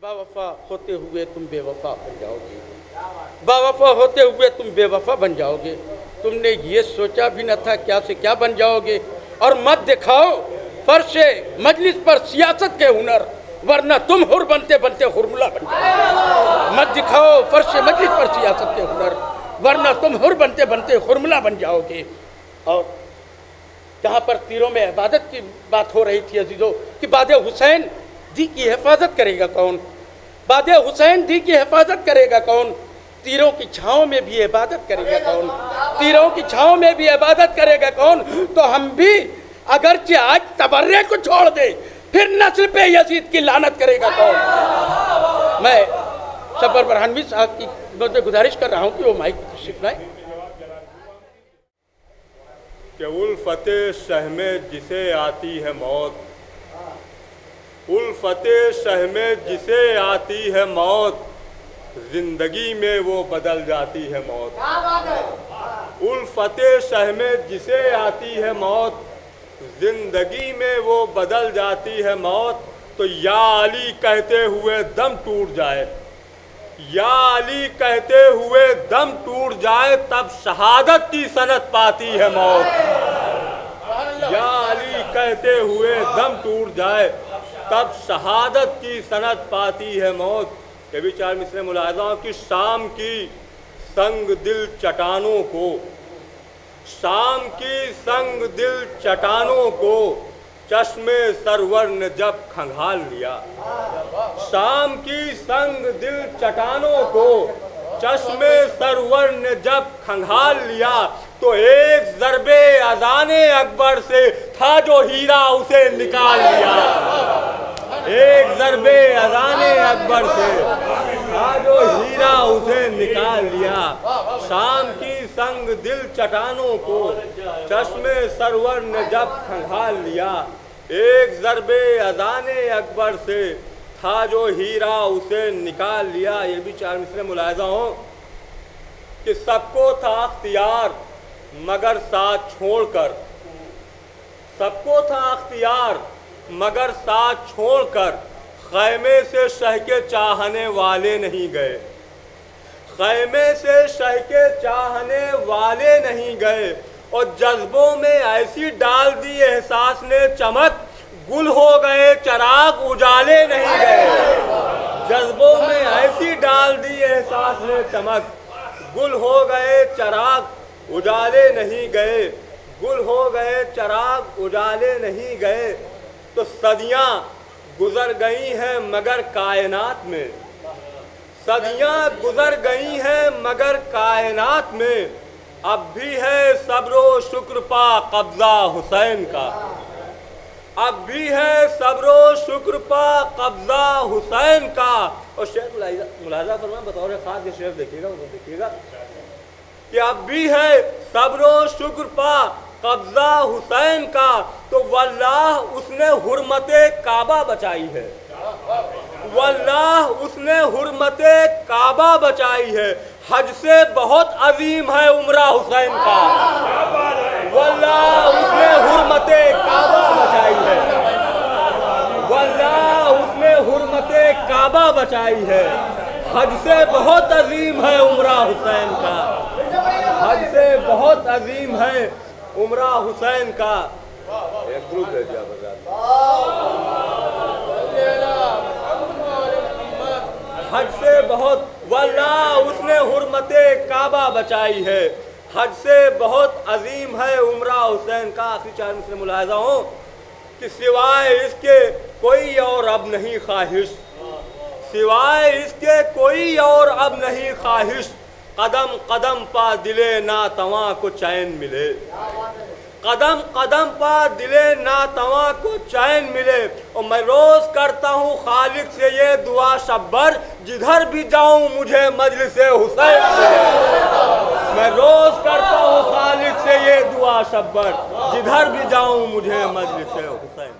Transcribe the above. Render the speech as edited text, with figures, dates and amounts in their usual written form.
बावफा होते हुए तुम बेवफा बन जाओगे, बावफा होते हुए तुम बेवफा बन जाओगे। तुमने ये सोचा भी न था क्या से क्या बन जाओगे। और मत दिखाओ फर्शे मजलिस पर सियासत के हुनर, वरना तुम हुर बनते बनते हुरमुला बन जाओगे। मत दिखाओ फर्शे मजलिस पर सियासत के हुनर, वरना तुम हुर बनते बनते हुरमुला बन जाओगे। और जहाँ पर तीरों में इबादत की बात हो रही थी अजीजों कि बादे हुसैन दी की हिफाजत करेगा कौन, बादे हुसैन दी की हिफाजत करेगा कौन, तीरों की छाँव में भी इबादत करेगा कौन, तीरों की छाँव में भी इबादत करेगा कौन। तो हम भी अगरचे आज तबर्रे को छोड़ दे, फिर नस्ल पे यजीद की लानत करेगा कौन। मैं सफर बरहानवी साहब की मुझे गुजारिश कर रहा हूँ कि वो माइक तशरीफ लाए। कि उल्फते सहमे जिसे आती है मौत, उल्फते सहमे जिसे आती है मौत, जिंदगी में वो बदल जाती है मौत। उल्फते सहमे जिसे आती है मौत, जिंदगी में वो बदल जाती है मौत। तो या अली कहते हुए दम टूट जाए, या अली कहते हुए दम टूट जाए, तब शहादत की सनत पाती है मौत। या अली कहते हुए दम टूट जाए, तब शहादत की सनत पाती है मौत। ये भी चार मिसरे मुलाज़ा कि शाम की संग दिल चट्टानों को, शाम की संग दिल चट्टानों को चश्मे सरवर ने जब खंगाल लिया, शाम की संग दिल चट्टानों को चश्मे सरवर ने जब खंगाल लिया, तो एक ज़रबे अज़ाने अकबर से था जो हीरा उसे निकाल लिया। एक ज़रबे अज़ाने अकबर से था जो हीरा उसे निकाल लिया। शाम की संग दिल चट्टानों को चश्मे सरवर ने जब खंगाल लिया, एक ज़रबे अज़ाने अकबर से था जो हीरा उसे निकाल लिया। ये भी चार मिसरे मुलाहिज़ा हो कि सबको था अख्तियार मगर साथ छोड़कर, सबको था अख्तियार मगर साथ छोड़कर, खैमे से शह के चाहने वाले नहीं गए, खैमे से शह के चाहने वाले नहीं गए। और जज्बों में ऐसी डाल दी एहसास ने चमक, गुल हो गए चराग उजाले नहीं गए। जज्बों में ऐसी डाल दी एहसास ने चमक, गुल हो गए चराग उजाले नहीं गए, गुल हो गए चराग उजाले नहीं गए। तो सदियां गुजर गई हैं मगर कायनात में, सदियां गुजर गई हैं मगर कायनात में, अब भी है सब्रो शुक्र पा कब्जा हुसैन का, अब भी है सब्रो शुक्र पा कब्जा हुसैन का। और शेर मुलाजा फरमान बतौर खास ये शेर देखिएगा, वो देखिएगा कि अब भी है सब्रो शुक्र पा कब्जा हुसैन का। तो वल्लाह उसने हुर्मते काबा बचाई है, वल्लाह उसने हुर्मते काबा बचाई है। हज से बहुत अजीम है उम्रा हुसैन का, वल्लाह उसने हुर्मते काबा बचाई है, वल्लाह उसने हुर्मते काबा बचाई है। हज से बहुत अजीम है उम्रा हुसैन का, हज से बहुत अजीम है उम्रा हुसैन का। एक ग्रुप दे दिया हज से बहुत, वल्लाह उसने हुर्मते काबा बचाई है। हज से बहुत अजीम है उम्रा हुसैन का। आखिरी चार मिसरे मुलाहिज़ा हो कि सिवाय इसके कोई और अब नहीं ख्वाहिश, सिवाय इसके कोई और अब नहीं ख्वाहिश, कदम कदम पा दिले ना तवा को चैन मिले, कदम कदम पा दिले ना तवा को चैन मिले। और मैं रोज करता हूँ खालिक से ये दुआ शब्बर, जिधर भी जाऊँ मुझे मजलिस हुसैन मिले। मैं रोज करता हूँ खालिक से ये दुआ शब्बर, जिधर भी जाऊँ मुझे मजलिस हुसैन।